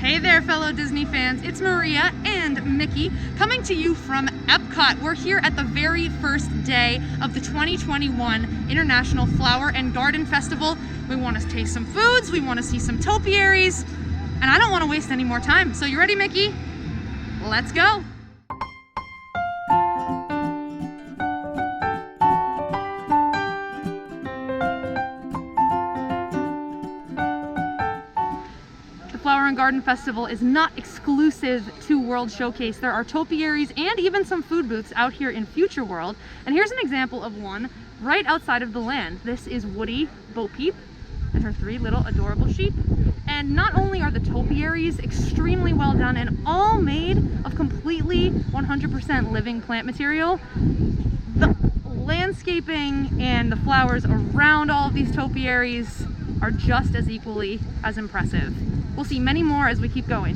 Hey there, fellow Disney fans. It's Maria and Mickey coming to you from Epcot. We're here at the very first day of the 2021 International Flower and Garden Festival. We want to taste some foods, we want to see some topiaries, and I don't want to waste any more time. So you ready, Mickey? Let's go. Flower and Garden Festival is not exclusive to World Showcase. There are topiaries and even some food booths out here in Future World. And here's an example of one right outside of the land. This is Woody, Bo Peep, and her 3 little adorable sheep. And not only are the topiaries extremely well done and all made of completely 100% living plant material, the landscaping and the flowers around all of these topiaries are just as equally as impressive. We'll see many more as we keep going.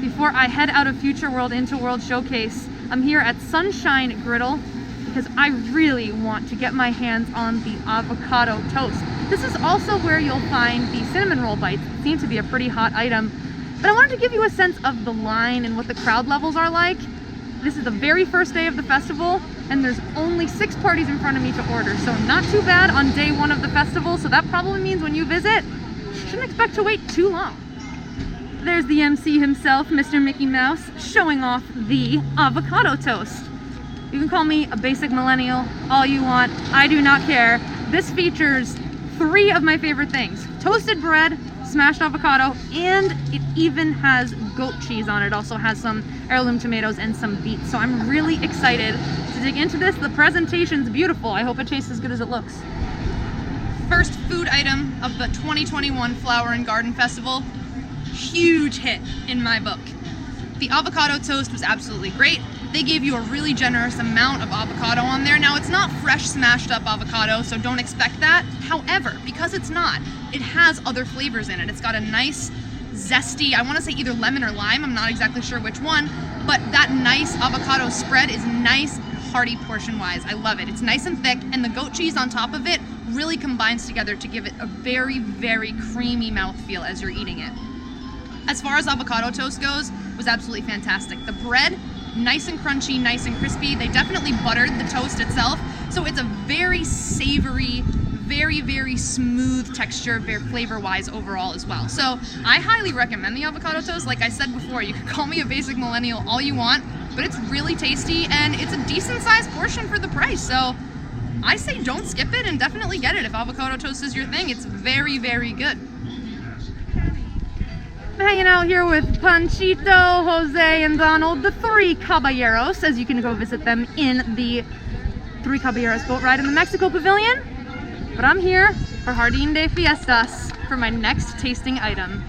Before I head out of Future World into World Showcase, I'm here at Sunshine Griddle because I really want to get my hands on the avocado toast. This is also where you'll find the cinnamon roll bites. It seems to be a pretty hot item. But I wanted to give you a sense of the line and what the crowd levels are like. This is the very first day of the festival, and there's only 6 parties in front of me to order, so not too bad on day 1 of the festival. So that probably means when you visit, shouldn't expect to wait too long. There's the MC himself, Mr. Mickey Mouse, showing off the avocado toast. You can call me a basic millennial all you want, I do not care. This features 3 of my favorite things: toasted bread, smashed avocado, and it even has goat cheese on it. It also has some heirloom tomatoes and some beets. So I'm really excited to dig into this. The presentation's beautiful. I hope it tastes as good as it looks. First food item of the 2021 Flower and Garden Festival, huge hit in my book. The avocado toast was absolutely great. They gave you a really generous amount of avocado on there. Now, it's not fresh smashed up avocado, so don't expect that. However, because it's not, it has other flavors in it. It's got a nice zesty, I want to say either lemon or lime, I'm not exactly sure which one, but that nice avocado spread is nice, hearty portion-wise. I love it. It's nice and thick, and the goat cheese on top of it really combines together to give it a very, very creamy mouthfeel as you're eating it. As far as avocado toast goes, it was absolutely fantastic. The bread, nice and crunchy, nice and crispy. They definitely buttered the toast itself, so it's a very savory, very, very smooth texture, very flavor-wise overall as well. So I highly recommend the avocado toast. Like I said before, you can call me a basic millennial all you want, but it's really tasty and it's a decent sized portion for the price. So I say don't skip it and definitely get it if avocado toast is your thing. It's very, very good. I'm hanging out here with Panchito, Jose, and Donald, the 3 Caballeros, as you can go visit them in the 3 Caballeros boat ride in the Mexico Pavilion. But I'm here for Jardín de Fiestas for my next tasting item.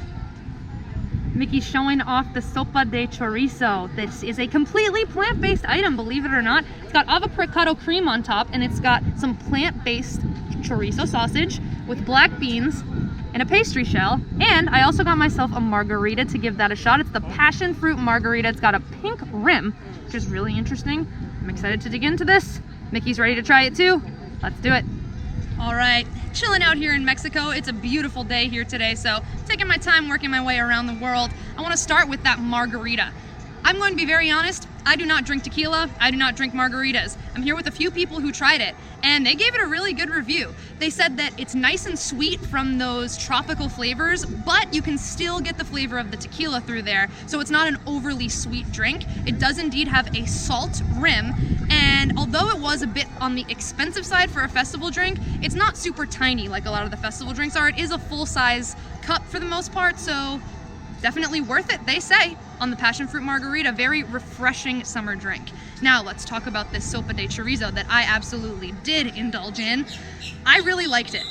Mickey's showing off the sopa de chorizo. This is a completely plant-based item, believe it or not. It's got avocado cream on top, and it's got some plant-based chorizo sausage with black beans and a pastry shell. And I also got myself a margarita to give that a shot. It's the passion fruit margarita. It's got a pink rim, which is really interesting. I'm excited to dig into this. Mickey's ready to try it too. Let's do it. All right, chilling out here in Mexico. It's a beautiful day here today, so taking my time working my way around the world. I want to start with that margarita. I'm going to be very honest, I do not drink tequila, I do not drink margaritas. I'm here with a few people who tried it, and they gave it a really good review. They said that it's nice and sweet from those tropical flavors, but you can still get the flavor of the tequila through there, so it's not an overly sweet drink. It does indeed have a salt rim, and although it was a bit on the expensive side for a festival drink, it's not super tiny like a lot of the festival drinks are. It is a full-size cup for the most part, so definitely worth it, they say, on the passion fruit margarita. Very refreshing summer drink. Now let's talk about this sopa de chorizo that I absolutely did indulge in. I really liked it.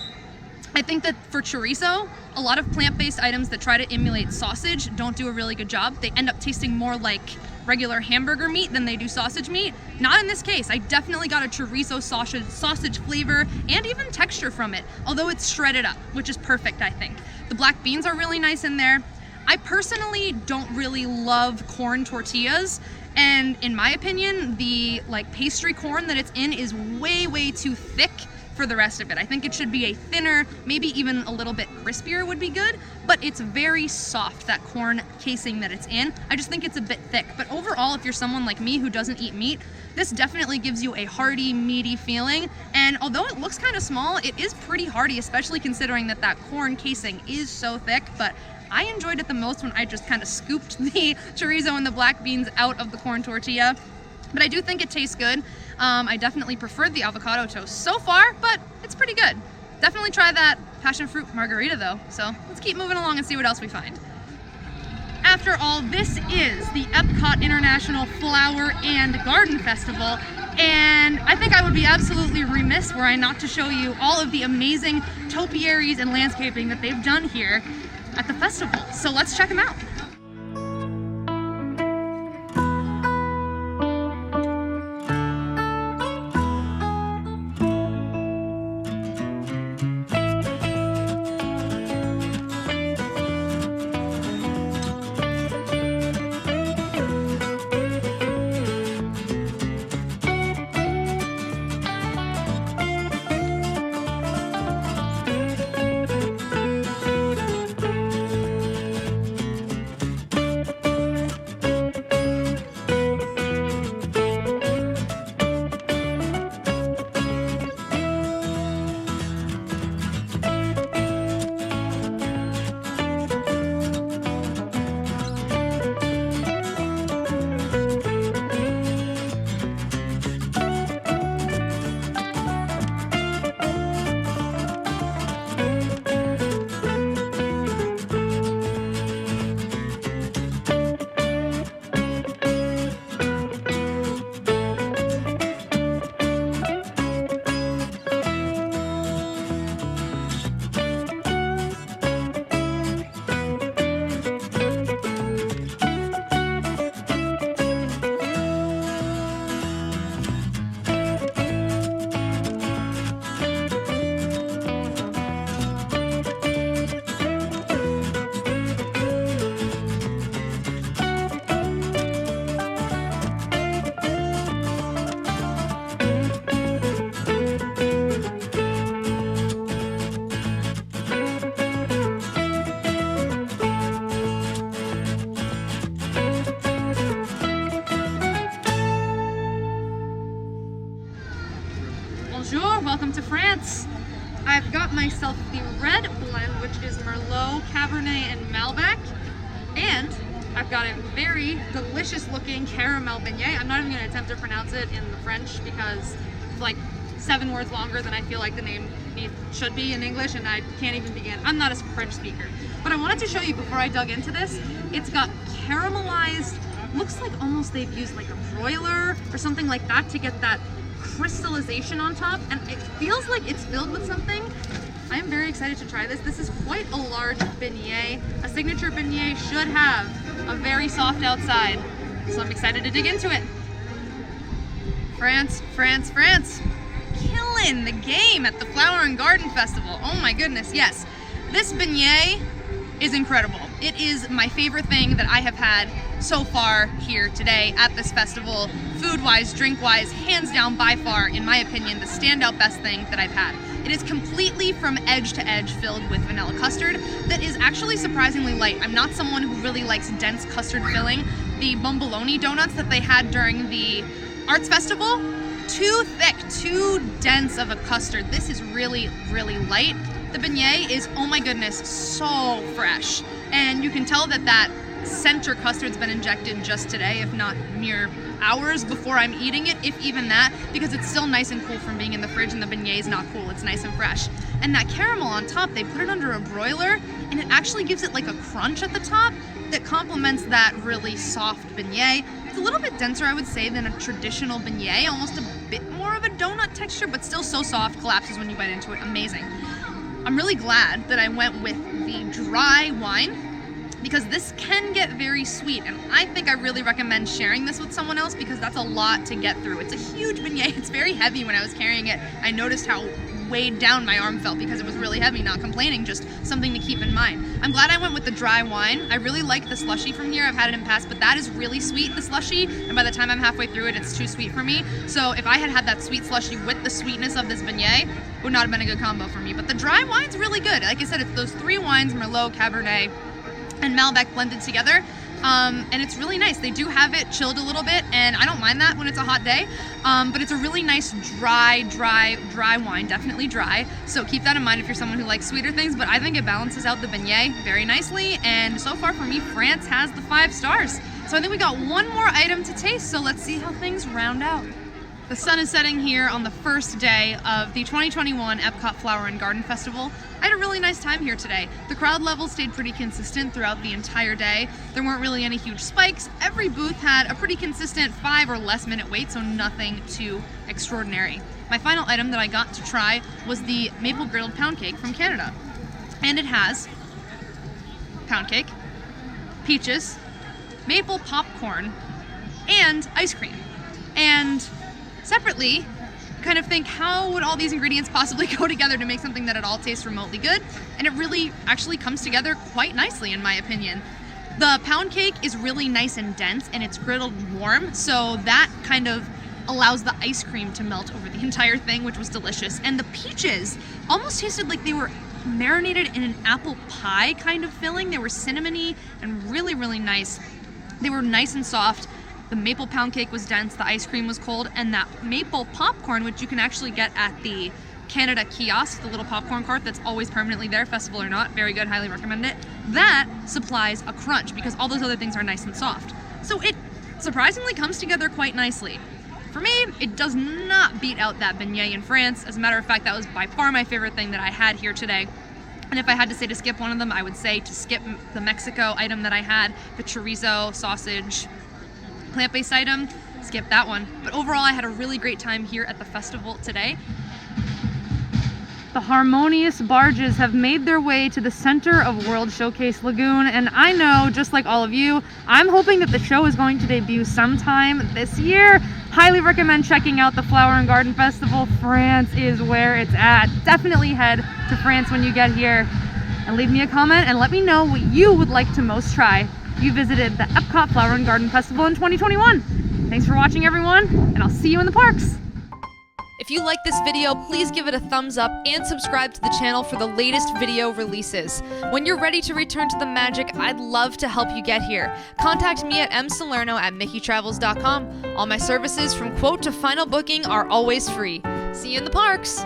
I think that for chorizo, a lot of plant-based items that try to emulate sausage don't do a really good job. They end up tasting more like regular hamburger meat than they do sausage meat. Not in this case. I definitely got a chorizo sausage flavor and even texture from it, although it's shredded up, which is perfect, I think. The black beans are really nice in there. I personally don't really love corn tortillas, and in my opinion, the pastry corn that it's in is way, way too thick for the rest of it. I think it should be a thinner, maybe even a little bit crispier would be good, but it's very soft, that corn casing that it's in. I just think it's a bit thick. But overall, if you're someone like me who doesn't eat meat, this definitely gives you a hearty, meaty feeling. And although it looks kind of small, it is pretty hearty, especially considering that that corn casing is so thick. But I enjoyed it the most when I just kind of scooped the chorizo and the black beans out of the corn tortilla. But I do think it tastes good. I definitely preferred the avocado toast so far, but it's pretty good. Definitely try that passion fruit margarita though. So let's keep moving along and see what else we find. After all, this is the Epcot International Flower and Garden Festival, and I think I would be absolutely remiss were I not to show you all of the amazing topiaries and landscaping that they've done here at the festival. So let's check them out. Bonjour, welcome to France. I've got myself the red blend, which is Merlot, Cabernet, and Malbec. And I've got a very delicious looking caramel beignet. I'm not even going to attempt to pronounce it in the French because it's like 7 words longer than I feel like the name should be in English, and I can't even begin. I'm not a French speaker. But I wanted to show you before I dug into this, it's got caramelized, looks like almost they've used like a broiler or something like that to get that crystallization on top, and it feels like it's filled with something. I am very excited to try this. This is quite a large beignet. A signature beignet should have a very soft outside, so I'm excited to dig into it. France, France, France. Killing the game at the Flower and Garden Festival. Oh my goodness, yes. This beignet is incredible. It is my favorite thing that I have had so far here today at this festival. Food-wise, drink-wise, hands down by far, in my opinion, the standout best thing that I've had. It is completely from edge to edge filled with vanilla custard that is actually surprisingly light. I'm not someone who really likes dense custard filling. The bomboloni donuts that they had during the Arts Festival, too thick, too dense of a custard. This is really, really light. The beignet is, oh my goodness, so fresh. And you can tell that that center custard's been injected just today, if not mere hours before I'm eating it, if even that, because it's still nice and cool from being in the fridge, and the beignet is not cool, it's nice and fresh. And that caramel on top, they put it under a broiler, and it actually gives it like a crunch at the top that complements that really soft beignet. It's a little bit denser, I would say, than a traditional beignet, almost a bit more of a donut texture, but still so soft, collapses when you bite into it, amazing. I'm really glad that I went with the dry wine, because this can get very sweet, and I think I really recommend sharing this with someone else because that's a lot to get through. It's a huge beignet, it's very heavy. When I was carrying it, I noticed how weighed down my arm felt because it was really heavy. Not complaining, just something to keep in mind. I'm glad I went with the dry wine. I really like the slushie from here. I've had it in past, but that is really sweet, the slushie, and by the time I'm halfway through it, it's too sweet for me. So if I had had that sweet slushie with the sweetness of this beignet, it would not have been a good combo for me. But the dry wine's really good. Like I said, it's those 3 wines, Merlot, Cabernet, and Malbec blended together. And it's really nice. They do have it chilled a little bit, and I don't mind that when it's a hot day. But it's a really nice dry wine, definitely dry. So keep that in mind if you're someone who likes sweeter things, but I think it balances out the beignet very nicely. And so far for me, France has the 5 stars. So I think we got one more item to taste, so let's see how things round out. The sun is setting here on the first day of the 2021 Epcot Flower and Garden Festival. I had a really nice time here today. The crowd level stayed pretty consistent throughout the entire day. There weren't really any huge spikes. Every booth had a pretty consistent 5 or less minute wait, so nothing too extraordinary. My final item that I got to try was the maple grilled pound cake from Canada. And it has pound cake, peaches, maple popcorn, and ice cream. And separately, kind of think, how would all these ingredients possibly go together to make something that at all tastes remotely good? And it really actually comes together quite nicely, in my opinion. The pound cake is really nice and dense, and it's griddled warm, so that kind of allows the ice cream to melt over the entire thing, which was delicious. And the peaches almost tasted like they were marinated in an apple pie kind of filling. They were cinnamony and really, really nice. They were nice and soft. The maple pound cake was dense, the ice cream was cold, and that maple popcorn, which you can actually get at the Canada kiosk, the little popcorn cart that's always permanently there, festival or not, very good, highly recommend it. That supplies a crunch because all those other things are nice and soft. So it surprisingly comes together quite nicely. For me, it does not beat out that beignet in France. As a matter of fact, that was by far my favorite thing that I had here today. And if I had to say to skip one of them, I would say to skip the Mexico item that I had, the chorizo, sausage, plant-based item, skip that one. But overall, I had a really great time here at the festival today. The harmonious barges have made their way to the center of World Showcase Lagoon, and I know, just like all of you, I'm hoping that the show is going to debut sometime this year. Highly recommend checking out the Flower and Garden Festival. France is where it's at. Definitely head to France when you get here, and leave me a comment and let me know what you would like to most try. You visited the Epcot Flower and Garden Festival in 2021. Thanks for watching, everyone, and I'll see you in the parks. If you like this video, please give it a thumbs up and subscribe to the channel for the latest video releases. When you're ready to return to the magic, I'd love to help you get here. Contact me at msalerno@mickeytravels.com. All my services from quote to final booking are always free. See you in the parks!